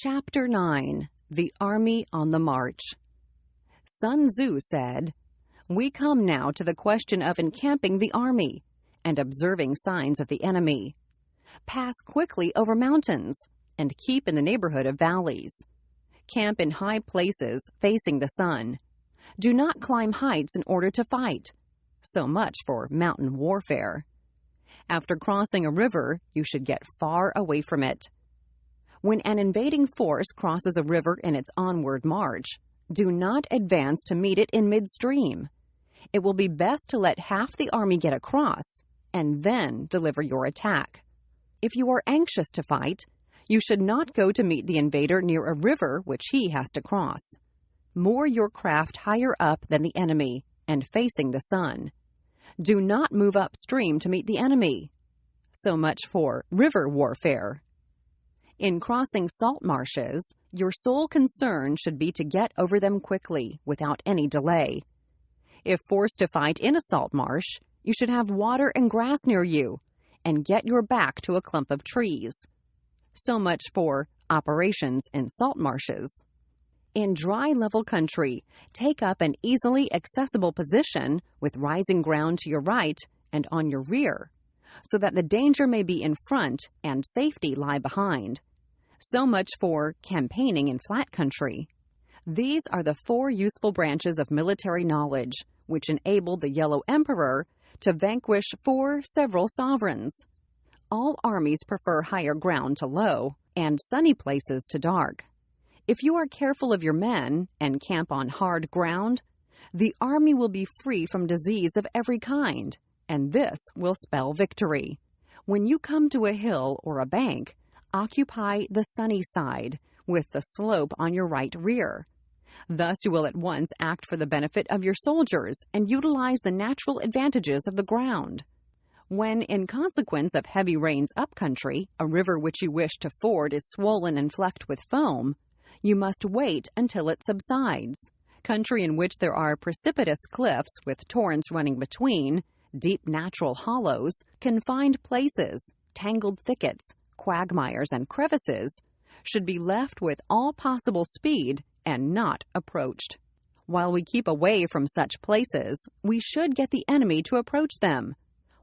Chapter 9. The Army on the March. Sun Tzu said, "We come now to the question of encamping the army and observing signs of the enemy. Pass quickly over mountains and keep in the neighborhood of valleys. Camp in high places facing the sun. Do not climb heights in order to fight. So much for mountain warfare. After crossing a river, you should get far away from it. When an invading force crosses a river in its onward march, do not advance to meet it in midstream. It will be best to let half the army get across and then deliver your attack. If you are anxious to fight, you should not go to meet the invader near a river which he has to cross. Moor your craft higher up than the enemy and facing the sun. Do not move upstream to meet the enemy. So much for river warfare. In crossing salt marshes, your sole concern should be to get over them quickly, without any delay. If forced to fight in a salt marsh, you should have water and grass near you, and get your back to a clump of trees. So much for operations in salt marshes. In dry, level country, take up an easily accessible position with rising ground to your right and on your rear, so that the danger may be in front and safety lie behind. So much for campaigning in flat country. These are the 4 useful branches of military knowledge which enabled the Yellow Emperor to vanquish 4 several sovereigns. All armies prefer higher ground to low and sunny places to dark. If you are careful of your men and camp on hard ground, the army will be free from disease of every kind, and this will spell victory. When you come to a hill or a bank, occupy the sunny side, with the slope on your right rear. Thus you will at once act for the benefit of your soldiers and utilize the natural advantages of the ground. When, in consequence of heavy rains upcountry, a river which you wish to ford is swollen and flecked with foam, you must wait until it subsides. Country in which there are precipitous cliffs with torrents running between, deep natural hollows, confined places, tangled thickets, quagmires, and crevices, should be left with all possible speed and not approached. While we keep away from such places, we should get the enemy to approach them.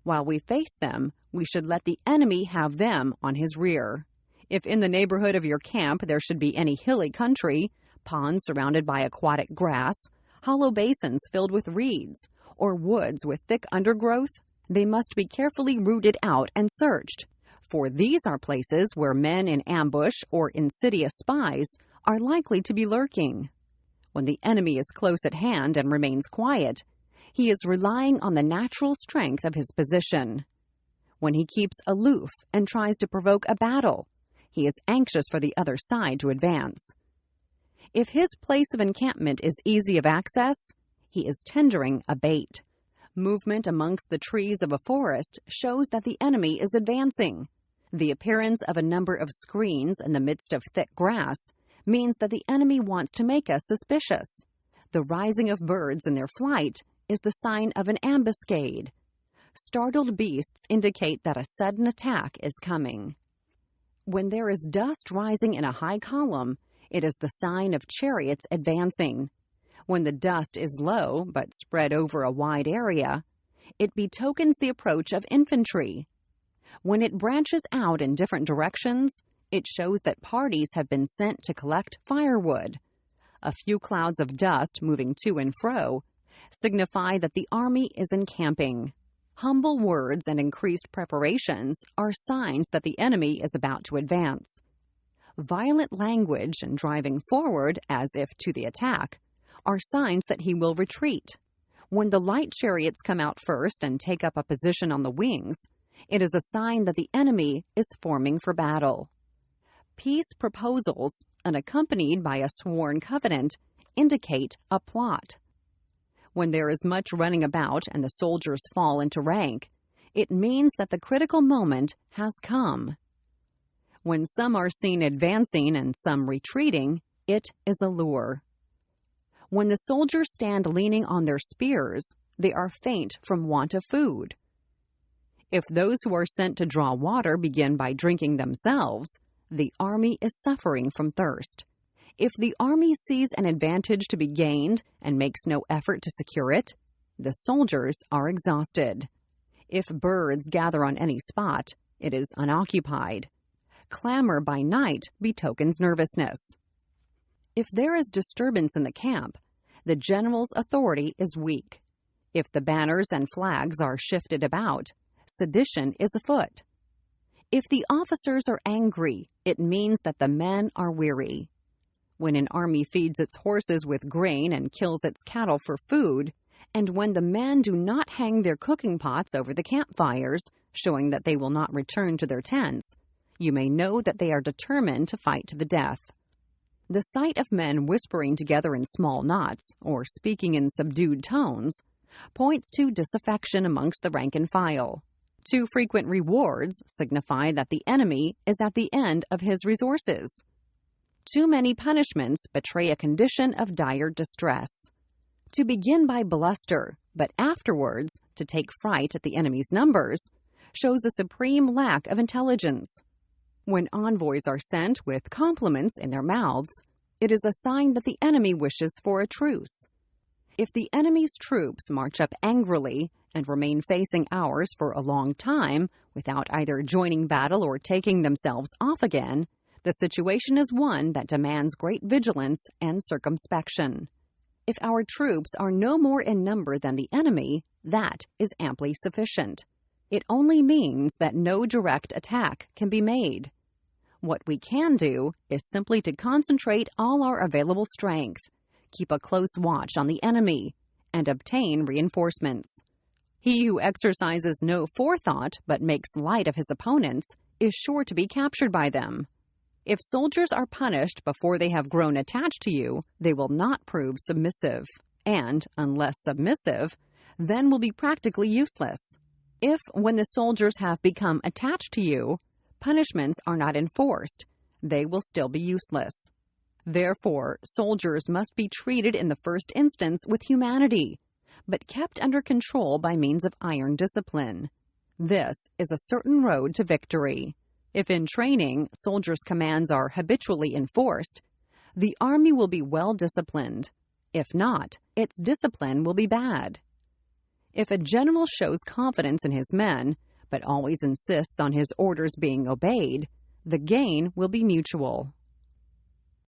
While we face them, we should let the enemy have them on his rear. If in the neighborhood of your camp there should be any hilly country, ponds surrounded by aquatic grass, hollow basins filled with reeds, or woods with thick undergrowth, they must be carefully rooted out and searched, for these are places where men in ambush or insidious spies are likely to be lurking. When the enemy is close at hand and remains quiet, he is relying on the natural strength of his position. When he keeps aloof and tries to provoke a battle, he is anxious for the other side to advance. If his place of encampment is easy of access, he is tendering a bait. Movement amongst the trees of a forest shows that the enemy is advancing. The appearance of a number of screens in the midst of thick grass means that the enemy wants to make us suspicious. The rising of birds in their flight is the sign of an ambuscade. Startled beasts indicate that a sudden attack is coming. When there is dust rising in a high column, it is the sign of chariots advancing. When the dust is low but spread over a wide area, it betokens the approach of infantry. When it branches out in different directions, it shows that parties have been sent to collect firewood. A few clouds of dust moving to and fro signify that the army is encamping. Humble words and increased preparations are signs that the enemy is about to advance. Violent language and driving forward, as if to the attack, are signs that he will retreat. When the light chariots come out first and take up a position on the wings, it is a sign that the enemy is forming for battle. Peace proposals, unaccompanied by a sworn covenant, indicate a plot. When there is much running about and the soldiers fall into rank, it means that the critical moment has come. When some are seen advancing and some retreating, it is a lure. When the soldiers stand leaning on their spears, they are faint from want of food. If those who are sent to draw water begin by drinking themselves, the army is suffering from thirst. If the army sees an advantage to be gained and makes no effort to secure it, the soldiers are exhausted. If birds gather on any spot, it is unoccupied. Clamor by night betokens nervousness. If there is disturbance in the camp, the general's authority is weak. If the banners and flags are shifted about, sedition is afoot. If the officers are angry, it means that the men are weary. When an army feeds its horses with grain and kills its cattle for food, and when the men do not hang their cooking pots over the campfires, showing that they will not return to their tents, you may know that they are determined to fight to the death. The sight of men whispering together in small knots, or speaking in subdued tones, points to disaffection amongst the rank and file. Too frequent rewards signify that the enemy is at the end of his resources. Too many punishments betray a condition of dire distress. To begin by bluster, but afterwards to take fright at the enemy's numbers, shows a supreme lack of intelligence. When envoys are sent with compliments in their mouths, it is a sign that the enemy wishes for a truce. If the enemy's troops march up angrily and remain facing ours for a long time without either joining battle or taking themselves off again, the situation is one that demands great vigilance and circumspection. If our troops are no more in number than the enemy, that is amply sufficient. It only means that no direct attack can be made. What we can do is simply to concentrate all our available strength, keep a close watch on the enemy, and obtain reinforcements. He who exercises no forethought but makes light of his opponents is sure to be captured by them. If soldiers are punished before they have grown attached to you, they will not prove submissive, and, unless submissive, then will be practically useless. If, when the soldiers have become attached to you, punishments are not enforced, they will still be useless. Therefore, soldiers must be treated in the first instance with humanity, but kept under control by means of iron discipline. This is a certain road to victory. If in training, soldiers' commands are habitually enforced, the army will be well disciplined. If not, its discipline will be bad. If a general shows confidence in his men, but always insists on his orders being obeyed, the gain will be mutual.